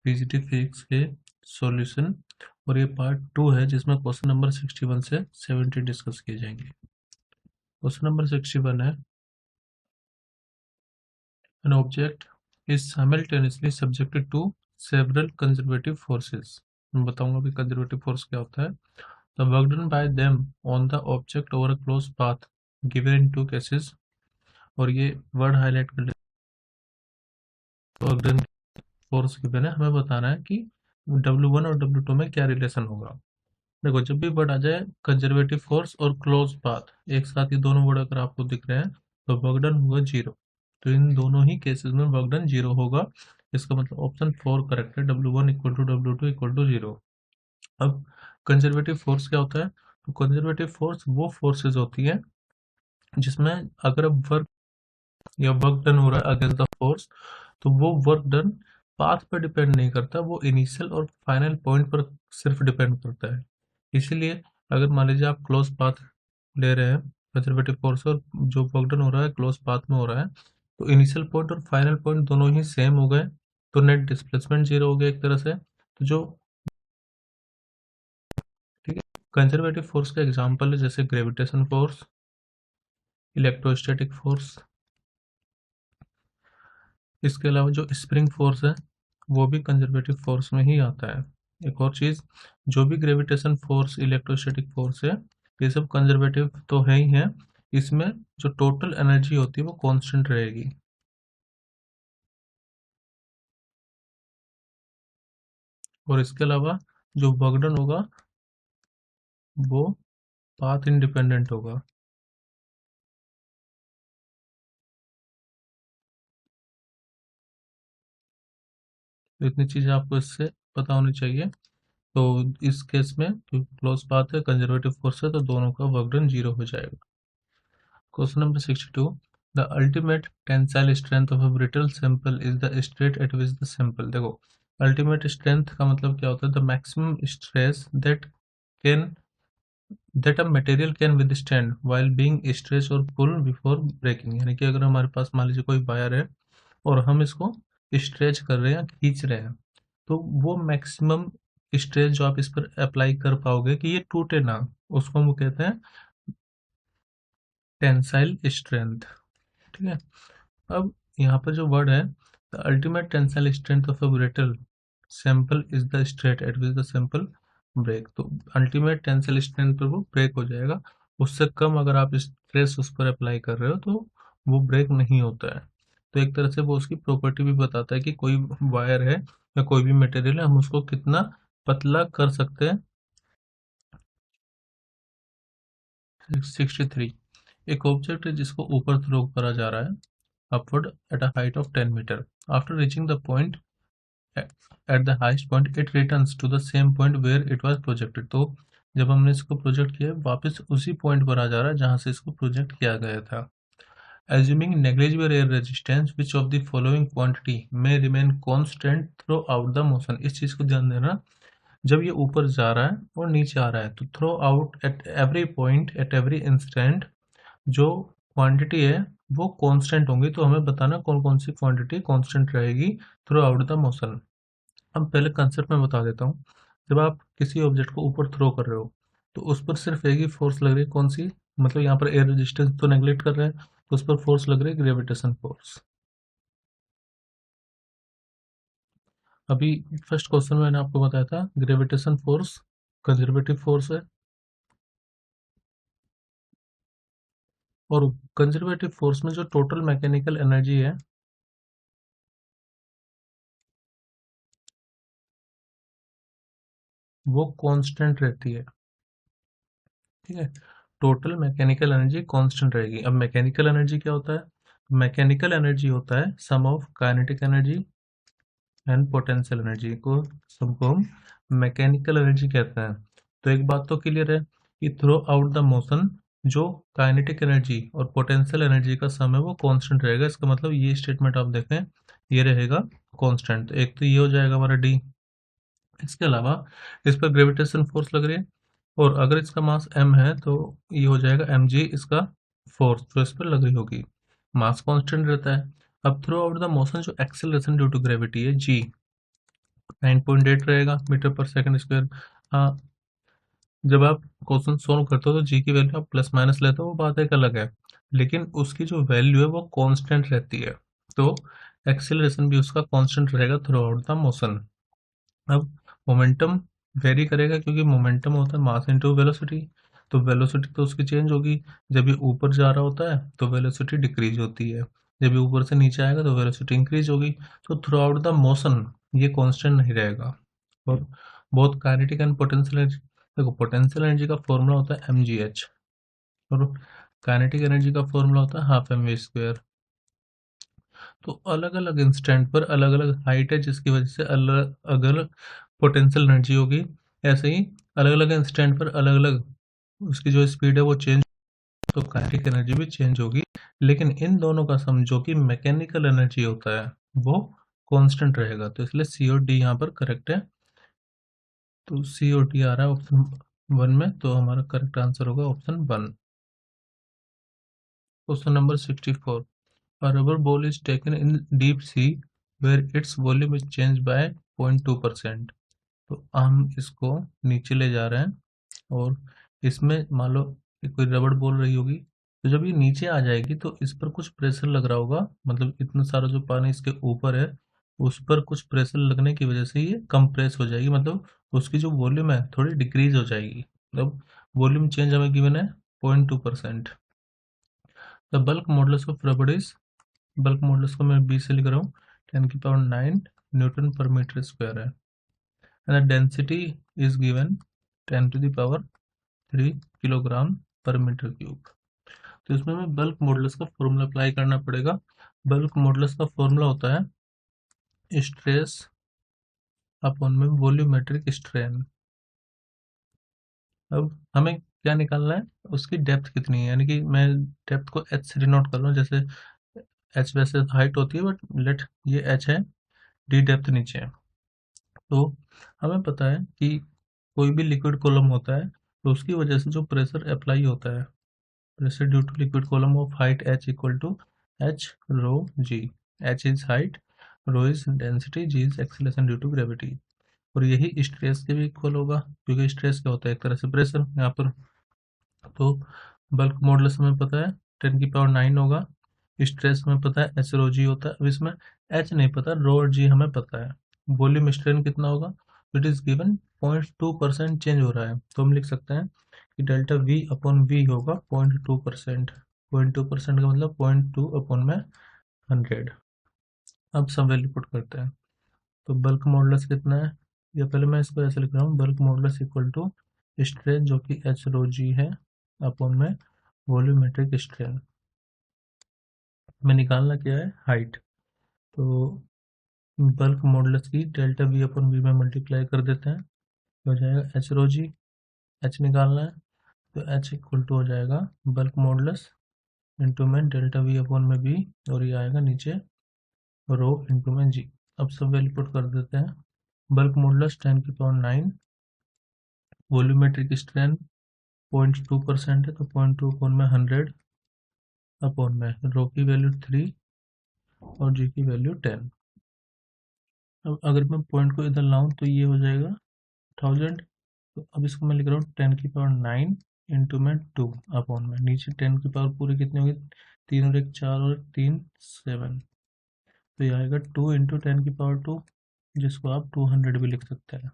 PGT physics के solution, और ये पार्ट 2 है जिसमें क्वेश्चन नंबर 61 से 70 डिस्कस किए जाएंगे। क्वेश्चन नंबर 61 है, an object is simultaneously subjected to several conservative forces. मैं बताऊंगा भी कंजर्वेटिव फोर्स क्या होता है। The work done by them on the object over a close path given in two cases, और ये वर्ड हाईलाइट कर वर्क डन फोर्स गिवन है, हमें बताना है कि W1 और W2 में क्या रिलेशन होगा। देखो, जब भी वर्ड आ जाए कंजर्वेटिव फोर्स और क्लोज पाथ एक साथ, ही दोनों वर्ड अगर आपको दिख रहे हैं तो वर्क डन होगा 0। तो इन दोनों ही केसेस में वर्क डन 0 होगा। इसका मतलब ऑप्शन 4 करेक्ट है, W1 equal to W2 equal to 0। अब कंजर्वेटिव फोर्स क्या होता है? तो कंजर्वेटिव फोर्स वो फोर्सेज होती है जिसमें अगर वर्क या वर्क डन हो रहा है अगेंस्ट द फोर्स, तो वो वर्क डन पाथ पर डिपेंड नहीं करता, वो इनिशियल और फाइनल पॉइंट पर सिर्फ डिपेंड करता है। इसीलिए अगर मान लीजिए आप क्लोज पाथ ले रहे हैं कंजर्वेटिव फोर्स, और जो वर्क डन हो रहा है क्लोज पाथ में हो रहा है, तो इनिशियल पॉइंट और फाइनल पॉइंट दोनों ही सेम हो गए, तो नेट डिस्प्लेसमेंट 0 हो गया एक तरह से। तो जो ठीक है, कंजर्वेटिव फोर्स का एग्जांपल है जैसे ग्रेविटेशन फोर्स, इलेक्ट्रोस्टैटिक फोर्स, इसके अलावा जो स्प्रिंग फोर्स है वो भी कंजर्वेटिव फोर्स में ही आता है। एक और चीज, जो भी ग्रेविटेशन फोर्स, इलेक्ट्रोस्टैटिक फोर्स है, ये सब कंजर्वेटिव तो है ही है। इसमें जो टोटल एनर्जी होती है वो कांस्टेंट रहेगी। और इसके अलावा जो वर्क डन होगा वो पाथ इंडिपेंडेंट होगा। तो इतनी चीजें आपको इससे पता होनी चाहिए। तो इस केस में जो क्लोज पाथ है कंजर्वेटिव फोर्स है, तो दोनों का वर्क डन 0 हो जाएगा। Question number 62, the ultimate tensile strength of a brittle sample is the straight at which the sample. देखो, अल्टीमेट स्ट्रेंथ का मतलब क्या होता है? The maximum stress that a material can withstand while being stretch और पुल before breaking. यानी कि अगर हमारे पास मान लीजिए कोई वायर है और हम इसको स्ट्रेच कर रहे हैं, खींच रहे हैं, तो वो मैक्सिमम स्ट्रेस जो आप इस पर अप्लाई कर पाओगे कि ये टूटे ना, उसको हम कहते हैं टेंसाइल स्ट्रेंथ। ठीक है। अब यहाँ पर जो वर्ड है, the ultimate tensile strength of a brittle sample is the straight at which the sample break. तो अल्टीमेट टेंसाइल स्ट्रेंथ पर वो ब्रेक हो जाएगा, उससे कम अगर आप स्ट्रेस उस पर अप्लाई कर रहे हो तो वो ब्रेक नहीं होता है। तो एक तरह से वो उसकी प्रॉपर्टी भी बताता है कि कोई वायर है या कोई भी मटेरियल है, हम उसको कितना पतला कर सकते हैं। 63, एक ऑब्जेक्ट है जिसको ऊपर थ्रो करा जा रहा है upward at a height of 10 meter. After reaching the point at the highest point, it returns to the same point where it was projected. तो जब हमने इसको प्रोजेक्ट किया, वापस उसी पॉइंट पर आ जा रहा है जहां से इसको प्रोजेक्ट किया गया था। Assuming negligible air resistance, which of the following quantity may remain constant throughout the motion? इस चीज को ध्यान देना, जब ये ऊपर जा रहा है और नीचे आ रहा है, तो throughout at every point at every instant जो क्वांटिटी है वो कांस्टेंट होंगी। तो हमें बताना कौन कौन सी क्वांटिटी कांस्टेंट रहेगी थ्रू आउट द मोशन। अब पहले कंसेप्ट में बता देता हूँ। जब आप किसी ऑब्जेक्ट को ऊपर थ्रो कर रहे हो तो उस पर सिर्फ एक ही फोर्स लग रही है, कौन सी? मतलब यहाँ पर एयर रेजिस्टेंस तो नेग्लेक्ट कर रहे हैं, तो उस पर फोर्स लग रही है ग्रेविटेशन फोर्स। अभी फर्स्ट क्वेश्चन में मैंने आपको बताया था ग्रेविटेशन फोर्स कंजर्वेटिव फोर्स है, और कंजर्वेटिव फोर्स में जो टोटल मैकेनिकल एनर्जी है वो कांस्टेंट रहती है। ठीक है, टोटल मैकेनिकल एनर्जी कांस्टेंट रहेगी। अब मैकेनिकल एनर्जी क्या होता है? मैकेनिकल एनर्जी होता है sum of kinetic energy and potential energy को, सबको हम मैकेनिकल एनर्जी कहते हैं। तो एक बात तो क्लियर है कि थ्रू आउट द मोशन जो काइनेटिक एनर्जी और पोटेंशियल एनर्जी का सम है वो कांस्टेंट रहेगा। इसका मतलब ये स्टेटमेंट आप देखें, ये रहेगा कांस्टेंट। एक तो ये हो जाएगा हमारा डी। इसके अलावा इस पर ग्रेविटेशन फोर्स लग रही है, और अगर इसका मास m है तो ये हो जाएगा mg, इसका फोर्स जो इस पर लग रही होगी। मास कांस्टेंट रहता है। अब थ्रू आउट द मोशन जो एक्सेलरेशन ड्यू टू ग्रेविटी है g, 9.8 रहेगा मीटर पर सेकंड स्क्वायर। हाँ, जब आप क्वेश्चन सोल्व करते हो तो जी की वैल्यू आप प्लस माइनस लेते हो, वो बात एक अलग है, लेकिन उसकी जो वैल्यू है वो कांस्टेंट रहती है। तो एक्सेलरेशन भी उसका कांस्टेंट रहेगा थ्रू आउट द मोशन। अब मोमेंटम वेरी करेगा, क्योंकि मोमेंटम होता है मास इनटू वेलोसिटी। तो वेलोसिटी तो उसकी चेंज होगी। जब ये ऊपर जा रहा होता है तो वेलोसिटी डिक्रीज होती है, जब ये ऊपर से नीचे आएगा तो वेलोसिटी इंक्रीज होगी। तो थ्रू आउट द मोशन ये कांस्टेंट नहीं रहेगा। और बहुत काइनेटिक एंड पोटेंशियल एनर्जी, देखो पोटेंशियल एनर्जी का फॉर्मूला होता है mgh, और काइनेटिक एनर्जी का फॉर्मूला होता है हाफ mv²। तो अलग अलग इंस्टेंट पर अलग अलग हाइट है, जिसकी वजह से अलग अलग पोटेंशियल एनर्जी होगी। ऐसे ही अलग अलग इंस्टेंट पर अलग अलग उसकी जो स्पीड है वो चेंज, तो काइनेटिक एनर्जी भी चेंज होगी। लेकिन इन दोनों का सम जो कि मैकेनिकल एनर्जी होता है वो कांस्टेंट रहेगा। तो इसलिए सी और डी यहाँ पर करेक्ट है। तो सी और डी आ रहा है ऑप्शन 1 में, तो हमारा करेक्ट आंसर होगा option 1। Question number 64। A rubber ball is taken in deep sea where its volume is changed by 0.2%। तो हम इसको नीचे ले जा रहे हैं और इसमें मान लो कि कोई रबड़ बॉल रही होगी, तो जब ये नीचे आ जाएगी तो इस पर कुछ प्रेशर लग रहा होगा, मतलब इतना सारा जो पानी इसके ऊपर है उस पर कुछ प्रेशर लगने की वजह से ये कंप्रेस हो जाएगी, मतलब उसकी जो वॉल्यूम है थोड़ी डिक्रीज हो जाएगी। मतलब वॉल्यूम चेंज हमें गिवन है 0.2%। द बल्क मॉडुलस ऑफ रबड़ इज, बल्क मॉडुलस को मैं 20 से लिख रहा हूँ, 10⁹ न्यूटन पर मीटर स्क्वायर है। And the density is given 10⁻³ kilogram पर मीटर क्यूब। तो इसमें हमें बल्क मॉडुलस का फॉर्मूला अप्लाई करना पड़ेगा। बल्क मॉडुलस का फॉर्मूला होता है स्ट्रेस अपॉन में वॉल्यूमेट्रिक स्ट्रेन। अब हमें क्या निकालना है, उसकी डेप्थ कितनी है, यानी कि मैं डेप्थ को h से डिनोट कर रहा हूँ, जैसे h वैसे हाइट होती है बट लेट ये h है, d डेप्थ नीचे है। तो हमें पता है कि कोई भी लिक्विड कॉलम होता है तो उसकी वजह से जो प्रेशर अप्लाई होता है, pressure due to liquid column of height h equal to h rho g। h is height, rho is density, g is acceleration due to gravity. और यही स्ट्रेस के भी इक्वल होगा, क्योंकि स्ट्रेस क्या होता है, एक तरह से प्रेशर यहाँ पर। तो बल्क मॉडुलस हमें पता है 10⁹ होगा, स्ट्रेस हमें पता है एच रो जी होता है। अब इसमें एच नहीं पता, रो और जी हमें पता है। वॉल्यूम स्ट्रेन कितना होगा, इट इज गिवन 0.2% चेंज हो रहा है, तो हम लिख सकते हैं कि डेल्टा वी अपॉन वी होगा 0.2%। 0.2% का मतलब 0.2 अपॉन में 100। अब सब वैल्यू पुट करते हैं। तो बल्क मॉडुलस कितना है, या पहले मैं इसको ऐसे लिख रहा हूँ, bulk modulus equal to strain जो कि एच रो जी है अपॉन में वॉल्यूमेट्रिक स्ट्रेन। में निकालना क्या है, हाइट। तो बल्क मॉडुलस की डेल्टा वी अपॉन वी में मल्टीप्लाई कर देते हैं, हो जाएगा एच रो जी। एच निकालना है तो एच इक्वल टू हो जाएगा बल्क मॉडुलस इंटू में डेल्टा वी अपॉन में वी, और ये आएगा नीचे रो इंटू में जी। अब सब वैल्यू पुट कर देते हैं। बल्क मॉडुलस 10⁹, वॉल्यूमेट्रिक स्ट्रेन 0.2% है तो 0.2 अपॉन में 100 अपॉन में रो की वैल्यू 3 और जी की वैल्यू 10। अब अगर मैं पॉइंट को इधर लाऊं तो ये हो जाएगा 1000। तो अब इसको मैं लिख रहा हूँ 10⁹ इंटू में 2 अपॉन में नीचे 10 की पावर पूरी कितनी होगी, 3 और 1 4 और 3 7। तो ये आएगा 2 इंटू 10⁻², जिसको आप 200 भी लिख सकते हैं।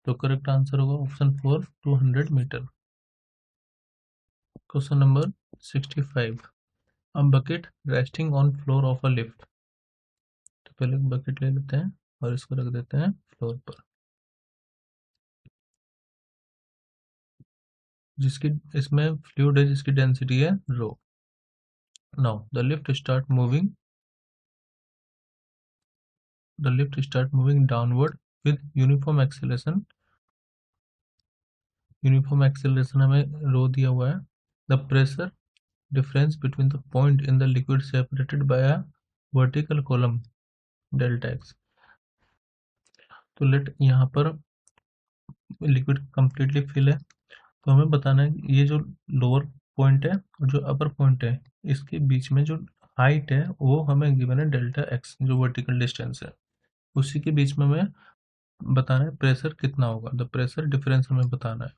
तो करेक्ट आंसर होगा option 4 200 metre. Question number 65। A bucket resting on floor of a lift. तो पहले बकेट ले लेते हैं और इसको रख देते हैं फ्लोर पर, जिसकी इसमें फ्लूइड है जिसकी डेंसिटी है rho. Now the lift start moving, downward with uniform acceleration. Uniform acceleration हमें रो दिया हुआ है। The pressure difference between the point in the liquid separated by a vertical column delta x। तो late यहाँ पर liquid completely fill है, तो हमें बताना है ये जो लोअर पॉइंट है और जो अपर पॉइंट है इसके बीच में जो हाइट है वो हमें गिवन है डेल्टा एक्स, जो वर्टिकल डिस्टेंस है। उसी के बीच में हमें बताना है प्रेशर कितना होगा, द प्रेशर डिफरेंस हमें बताना है।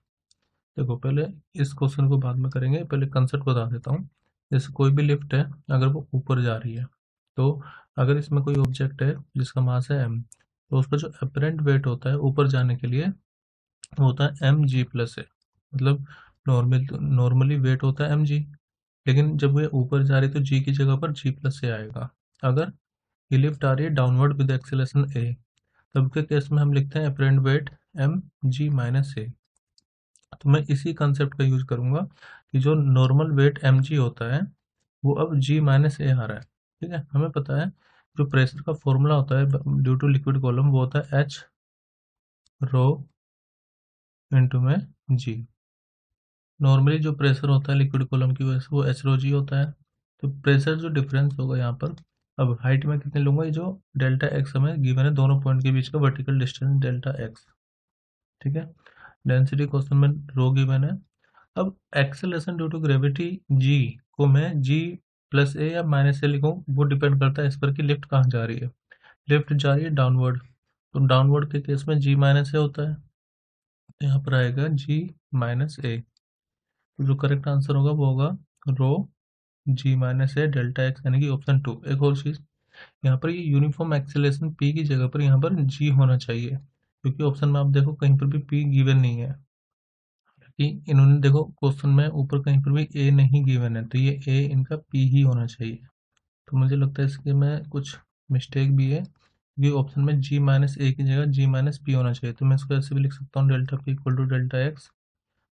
देखो पहले इस क्वेश्चन को बाद में करेंगे, पहले कंसेप्ट बता देता हूँ। जैसे कोई भी लिफ्ट है, अगर वो ऊपर जा रही है, तो अगर इसमें कोई ऑब्जेक्ट है जिसका मास है m, तो उसका जो अपरेंट वेट होता है ऊपर जाने के लिए वो होता है एम जी प्लस ए। मतलब नॉर्मली वेट होता है एम जी, लेकिन जब ये ऊपर जा रही है तो जी की जगह पर जी प्लस ए आएगा। अगर ये लिफ्ट आ रही है डाउनवर्ड विद एक्सेलरेशन ए, तब के केस में हम लिखते हैं apparent weight M G minus A. तो मैं इसी कंसेप्ट का यूज करूंगा कि जो नॉर्मल वेट एम जी होता है वो अब जी माइनस ए आ रहा है। ठीक है, हमें पता है जो प्रेशर का फॉर्मूला होता है ड्यू टू लिक्विड कॉलम वो होता है एच रो इंटू में जी। नॉर्मली जो प्रेशर होता है लिक्विड कॉलम की वजह से वो एच रो जी होता है। तो प्रेशर जो डिफरेंस होगा यहाँ पर, अब हाइट में कितने लूंगा, ये जो डेल्टा एक्स हमें गिवन है दोनों पॉइंट के बीच का वर्टिकल डिस्टेंस डेल्टा एक्स। ठीक है, डेंसिटी क्वेश्चन में रो गिवन है। अब acceleration due to gravity G को मैं जी प्लस ए या माइनस ए लिखूं, वो डिपेंड करता है इस पर कि लिफ्ट कहाँ जा रही है। लिफ्ट जा रही है डाउनवर्ड, तो डाउनवर्ड के केस में जी माइनस ए होता है, यहाँ पर आएगा जी माइनस ए। तो जो करेक्ट आंसर होगा वो होगा रो जी माइनस ए डेल्टा एक्स, यानी कि ऑप्शन 2। एक और चीज़, यहाँ पर ये यूनिफॉर्म एक्सेलरेशन पी की जगह पर यहाँ पर जी होना चाहिए, क्योंकि ऑप्शन में आप देखो कहीं पर भी पी गिवन नहीं है। कि इन्होंने देखो क्वेश्चन में ऊपर कहीं पर भी ए नहीं गिवन है, तो ये ए इनका पी ही होना चाहिए। तो मुझे लगता है इसके में कुछ मिस्टेक भी है, क्योंकि ऑप्शन में जी माइनस ए की जगह जी माइनस पी होना चाहिए। तो मैं इसको ऐसे भी लिख सकता हूँ delta P equal to delta X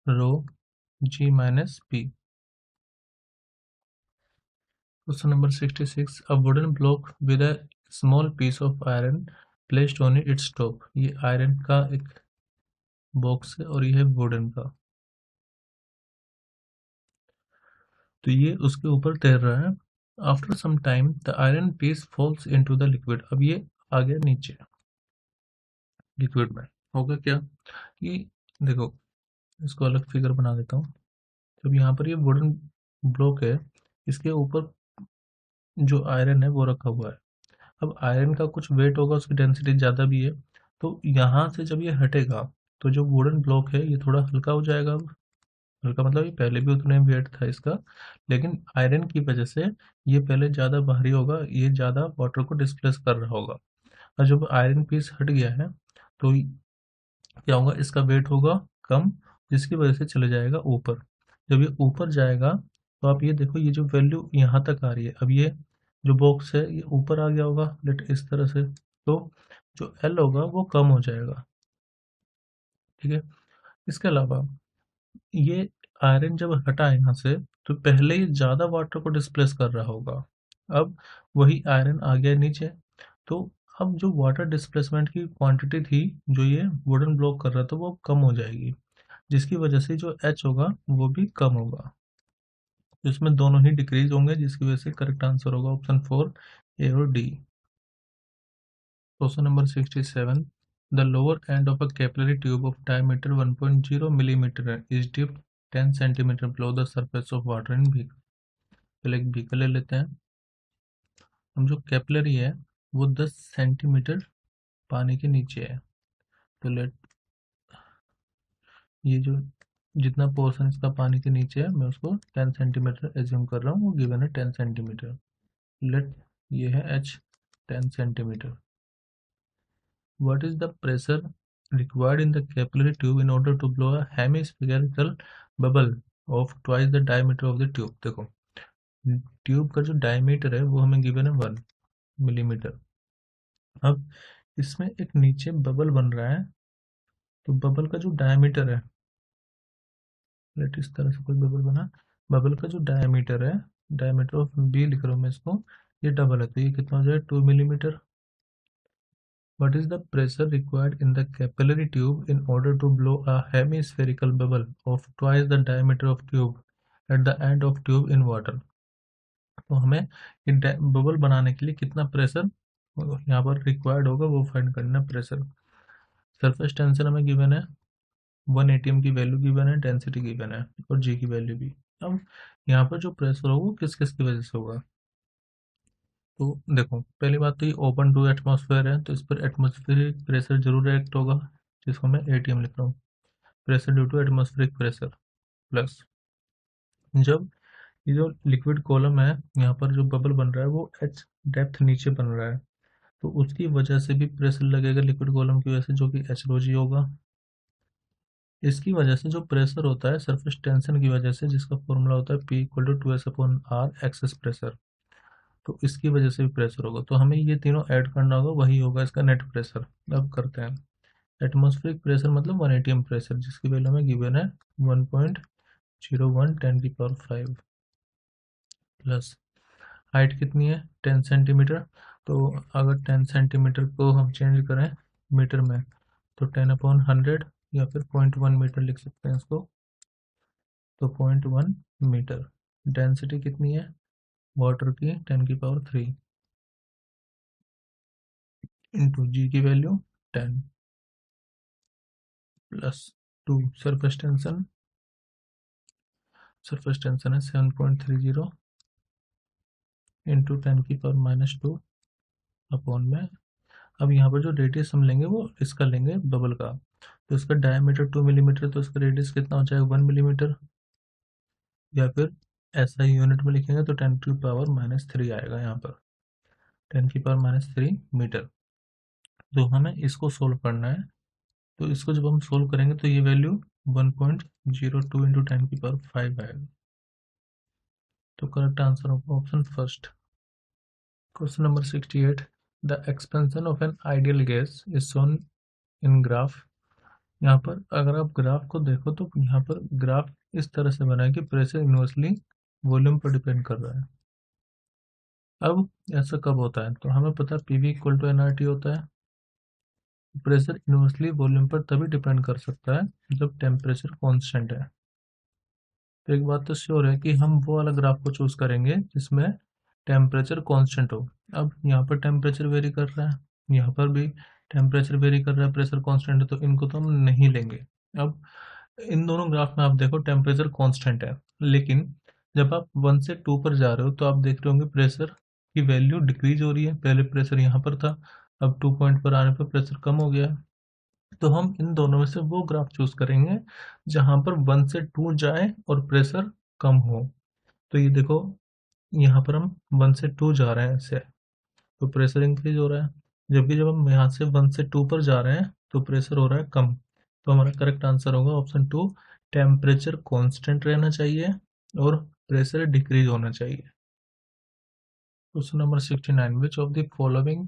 rho G minus P. Question number 66, a wooden block with a small piece of iron placed on its top. ये आयरन का एक बॉक्स है और ये है वुडन का, तो ये उसके ऊपर तैर रहा है। After some time the iron piece falls into the liquid. अब ये आ गया नीचे लिक्विड में। होगा क्या कि देखो, इसको अलग फिगर बना देता हूँ। जब यहाँ पर ये वुडन ब्लॉक है, इसके ऊपर जो आयरन है वो रखा हुआ है। अब आयरन का कुछ वेट होगा, उसकी डेंसिटी ज़्यादा भी है, तो यहाँ से जब ये हटेगा तो जो वुडन ब्लॉक है ये थोड़ा हल्का हो जाएगा। अब हल्का मतलब ये पहले भी उतने वेट था इसका, लेकिन आयरन की वजह से ये पहले ज़्यादा भारी होगा, ये ज़्यादा वाटर को डिस्प्लेस कर रहा होगा। और जब आयरन पीस हट गया है तो क्या होगा, इसका वेट होगा कम, जिसकी वजह से चले जाएगा ऊपर। जब ये ऊपर जाएगा तो आप ये देखो, ये जो वैल्यू यहाँ तक आ रही है, अब ये जो बॉक्स है ये ऊपर आ गया होगा लेट इस तरह से, तो जो एल होगा वो कम हो जाएगा। ठीक है, इसके अलावा ये आयरन जब हटा यहाँ से तो पहले ही ज़्यादा वाटर को डिस्प्लेस कर रहा होगा। अब वही आयरन आ गया नीचे, तो अब जो वाटर डिस्प्लेसमेंट की क्वांटिटी थी जो ये वुडन ब्लॉक कर रहा था वो कम हो जाएगी, जिसकी वजह से जो एच होगा वो भी कम होगा। तो इसमें दोनों ही डिक्रीज होंगे, जिसकी वजह से करेक्ट आंसर होगा ऑप्शन 4 ए और D. Question number 67, the lower end of a capillary tube of diameter 1.0 millimetre is dipped 10 centimetre below the surface of water in beaker. पहले एक बीकर ले लेते हैं। हम जो कैपिलरी है वो 10 सेंटीमीटर पानी के नीचे है, तो लेट ये जो जितना पोर्शन इसका पानी के नीचे है मैं उसको 10 सेंटीमीटर एज्यूम कर रहा हूँ, वो गिवन है 10 सेंटीमीटर। लेट ये है H 10 centimetre. What is the pressure required in the capillary tube in order to blow a hemispherical bubble of twice the diameter of the tube? देखो ट्यूब का जो डायमीटर है वो हमें गिवन है 1 मिलीमीटर। अब इसमें एक नीचे बबल बन रहा है, तो बबल का जो डायमीटर है, लेट इस तरह से कोई बबल बना, बबल का जो डायमीटर है, डायमीटर ऑफ बी लिख रहा हूँ मैं इसको, ये डबल है तो ये कितना हो जाएगा 2 millimetre. What is the pressure required in the capillary tube in order to blow a hemispherical bubble of twice the diameter of tube at the end of tube in water? तो हमें bubble बनाने के लिए कितना pressure यहाँ पर required होगा वो फाइंड करना। प्रेशर, सरफेस टेंशन हमें गिवन है 1 atm की वैल्यू गिवन है, डेंसिटी गिवन है और जी की वैल्यू भी। अब यहाँ पर जो प्रेशर होगा वो किस किस की वजह से होगा, तो देखो, पहली बात तो ये ओपन टू एटमॉस्फेयर है, तो इस पर एटमॉस्फेरिक प्रेशर जरूर एक्ट होगा, जिसको मैं एटीएम लिख रहा हूँ, pressure due to atmospheric pressure, plus जब ये जो लिक्विड कॉलम है, यहाँ पर जो बबल बन रहा है वो एच डेप्थ नीचे बन रहा है, तो उसकी वजह से भी प्रेशर लगेगा लिक्विड कॉलम की वजह से, जो कि एच रो जी होगा। इसकी वजह से जो प्रेशर होता है सरफेस टेंशन की वजह से, जिसका फॉर्मूला होता है P equal to 2S/R excess pressure, तो इसकी वजह से भी प्रेशर होगा, तो हमें ये तीनों ऐड करना होगा, वही होगा इसका नेट प्रेशर। अब करते हैं। एटमॉस्फेरिक प्रेशर मतलब 1 atm प्रेशर, जिसकी वैल्यू हमें गिवन है 1.01 10⁵, प्लस हाइट कितनी है 10 सेंटीमीटर, तो अगर 10 सेंटीमीटर को हम चेंज करें मीटर में, तो 10/100 या फिर 0.1 मीटर लिख सकते हैं इसको, तो 0.1 मीटर। डेंसिटी कितनी है वाटर की 10⁻³ इंटू जी की value 10, plus 2 surface tension, surface tension है 7.30 इंटू 10⁻² अपॉन में। अब यहाँ पर जो रेडियस हम लेंगे वो इसका लेंगे बबल का, तो इसका डायमीटर 2 मिलीमीटर, तो इसका रेडियस कितना हो जाएगा 1 मिलीमीटर, या फिर ऐसा ही यूनिट में लिखेंगे तो 10⁻³ आएगा यहाँ पर, 10⁻³ मीटर। तो हमें इसको सोल्व करना है, तो इसको जब हम सोल्व करेंगे तो ये वैल्यू 1.02 इंटू 10⁵ आएगा, तो करेक्ट आंसर होगा option first. Question number 68, the expansion of an ideal gas is shown in graph. यहाँ पर अगर आप ग्राफ को देखो तो यहाँ पर ग्राफ इस तरह से बना है कि प्रेशर इन्वर्सली वॉल्यूम पर डिपेंड कर रहा है। अब ऐसा कब होता है, तो हमें पता है पीवी इक्वल टू एनआरटी होता है। प्रेशर इन्वर्सली वॉल्यूम पर तभी डिपेंड कर सकता है जब टेम्परेचर कांस्टेंट है। तो एक बात तो श्योर है कि हम वो वाला ग्राफ को चूज करेंगे जिसमें टेम्परेचर कांस्टेंट हो। अब यहाँ पर टेम्परेचर वेरी कर रहा है, यहाँ पर भी टेम्परेचर वेरी कर रहा है, प्रेशर कांस्टेंट है, तो इनको तो हम नहीं लेंगे। अब इन दोनों ग्राफ में आप देखो टेम्परेचर कांस्टेंट है, लेकिन जब आप 1 से 2 पर जा रहे हो तो आप देख रहे होंगे प्रेशर की वैल्यू डिक्रीज हो रही है। पहले प्रेशर यहाँ पर था, अब 2 पॉइंट पर आने पर प्रेशर कम हो गया है। तो हम इन दोनों में से वो ग्राफ चूज करेंगे जहां पर 1 से 2 जाए और प्रेशर कम हो। तो ये देखो, यहाँ पर हम 1 से 2 जा रहे हैं इससे, तो प्रेशर इंक्रीज हो रहा है, जबकि जब हम यहाँ से 1 से 2 पर जा रहे हैं तो प्रेशर हो रहा है कम। तो हमारा करेक्ट आंसर होगा ऑप्शन 2, टेम्परेचर कांस्टेंट रहना चाहिए और प्रेशर डिक्रीज होना चाहिए। Question number 69, which of the following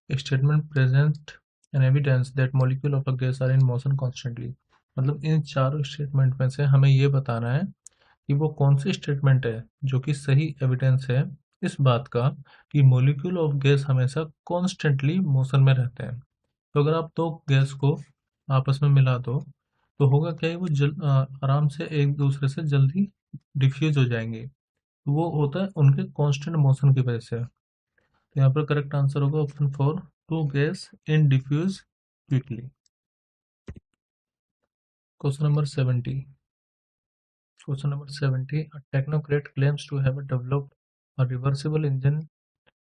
statement present an evidence that molecule of a gas are in motion constantly। मतलब इन चारों स्टेटमेंट में से हमें ये बताना है कि वो कौन सी स्टेटमेंट है जो कि सही एविडेंस है इस बात का कि मॉलिक्यूल ऑफ गैस हमेशा कॉन्स्टेंटली मोशन में रहते हैं। तो अगर आप दो गैस को आपस में मिला दो तो होगा क्या, वो आराम से एक दूसरे से जल्दी डिफ्यूज हो जाएंगे, वो होता है उनके कांस्टेंट मोशन की वजह से। तो यहाँ पर करेक्ट आंसर होगा option 4, two gas in diffuse quickly. Question number 70, question number 70, a technocrat claims to have developed a reversible engine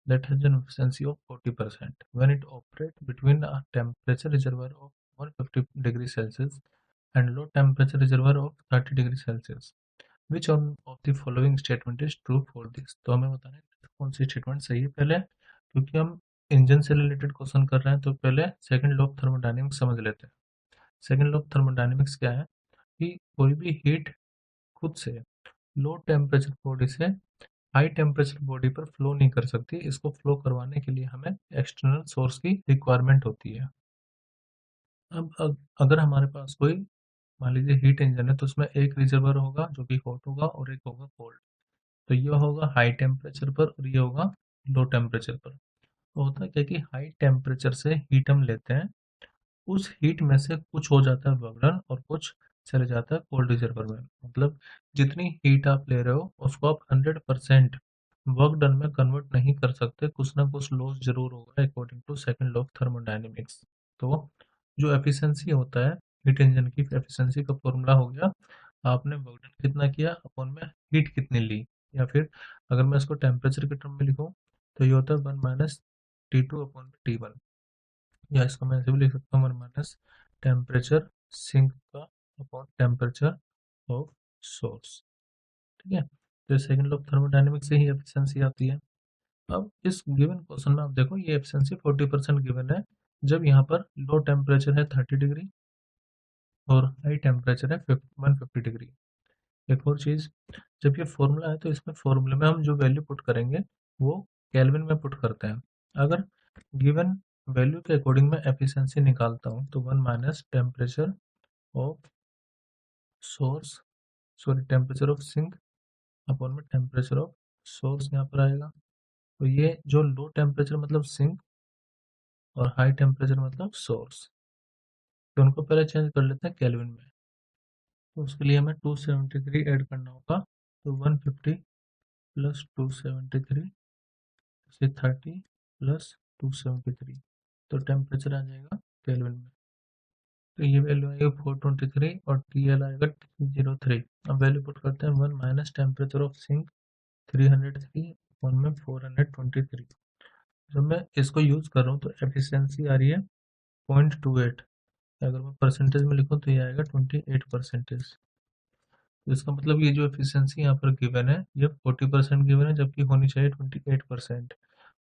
that has an efficiency of 40% when it operates between a temperature reservoir of 150 degrees Celsius and low temperature reservoir of 30 degrees Celsius। Which one of the following statement is true for this। तो हमें बताना है कौन सी statement सही है पहले, क्योंकि हम इंजन से रिलेटेड क्वेश्चन कर रहे हैं, तो पहले सेकंड लॉ ऑफ थर्मोडायनेमिक्स समझ लेते हैं। सेकंड लॉ ऑफ थर्मोडायनेमिक्स क्या है कि कोई भी हीट खुद से लो टेम्परेचर बॉडी से हाई टेम्परेचर बॉडी पर फ्लो नहीं कर सकती, इसको फ्लो करवाने के लिए हमें एक्सटर्नल सोर्स की रिक्वायरमेंट होती है। अब अगर हमारे पास कोई मान लीजिए हीट इंजन है, तो उसमें एक रिजर्वर होगा जो कि हॉट होगा और एक होगा कोल्ड। तो ये होगा हाई टेम्परेचर पर और ये होगा लो टेम्परेचर पर। तो होता है क्या कि हाई टेम्परेचर से हीट हम लेते हैं, उस हीट में से कुछ हो जाता है बर्नर और कुछ चले जाता है कोल्ड रिजर्वर में। मतलब जितनी हीट आप ले रहे हो उसको आप 100% वर्क डन में कन्वर्ट नहीं कर सकते, कुछ ना कुछ लॉस जरूर होगा according to second law of thermodynamics. तो जो एफिशिएंसी होता है हीट इंजन की, एफिशिएंसी का फॉर्मूला हो गया आपने वर्क डन कितना किया अपॉन में हीट कितनी ली, या फिर अगर मैं इसको टेम्परेचर के टर्म में लिखूं तो ये होता है 1 माइनस T2 अपॉन T1, या इसको मैं ऐसे भी लिख सकता हूँ 1 माइनस टेम्परेचर सिंक का अपॉन टेम्परेचर ऑफ सोर्स। ठीक है, तो सेकंड लॉ ऑफ थर्मोडायनेमिक्स से ही एफिशिएंसी आती है। अब इस गिवन क्वेश्चन में आप देखो ये एफिशिएंसी 40% गिवन है, जब यहाँ पर लो टेम्परेचर है 30 डिग्री और हाई टेम्परेचर है 150 डिग्री। एक और चीज़, जब ये फॉर्मूला है तो इसमें फॉर्मूले में हम जो वैल्यू पुट करेंगे वो केल्विन में पुट करते हैं। अगर गिवन वैल्यू के अकॉर्डिंग मैं एफिशिएंसी निकालता हूँ तो 1 minus temperature of source, sorry temperature of sink upon में टेम्परेचर ऑफ सोर्स यहाँ पर आएगा। तो ये जो लो टेम्परेचर मतलब सिंक और हाई टेम्परेचर मतलब सोर्स, तो उनको पहले चेंज कर लेते हैं केल्विन में। तो उसके लिए हमें 273 ऐड करना होगा, तो 150 प्लस 273 से 30 प्लस 273, तो टेम्परेचर आ जाएगा केल्विन में। तो ये वैल्यू आएगा 423 और TL आएगा 303। अब वैल्यू पुट करते हैं 1 minus temperature of sink 303 one में 423। जब मैं इसको यूज कर रहा हूँ तो एफिशिएंसी आ रही है 0.28। अगर मैं परसेंटेज में लिखूँ तो ये आएगा 28%। तो इसका मतलब ये जो एफिशिएंसी यहाँ पर गिवन है ये 40% गिवन है, जबकि होनी चाहिए 28%।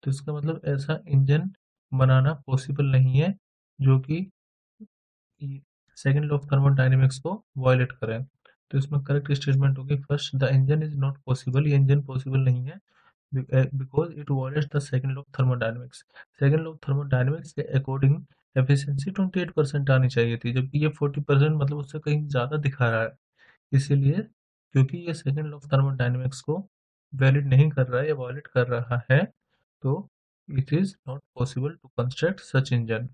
तो इसका मतलब ऐसा इंजन बनाना पॉसिबल नहीं है जो कि सेकेंड लॉ ऑफ थर्मोडायनेमिक्स को वायलेट करें। तो इसमें करेक्ट स्टेटमेंट होगी first, the engine is not possible, ये इंजन पॉसिबल नहीं है because it violets the second law of thermodynamics. Second law of thermodynamics के अकॉर्डिंग एफिशिएंसी 28% आनी चाहिए थी, जबकि ये 40% मतलब उससे कहीं ज़्यादा दिखा रहा है। इसीलिए क्योंकि ये सेकेंड लॉ ऑफ थर्मोडायनेमिक्स को वैलिड नहीं कर रहा है या वायलेट कर रहा है, तो it is not possible to construct such engine.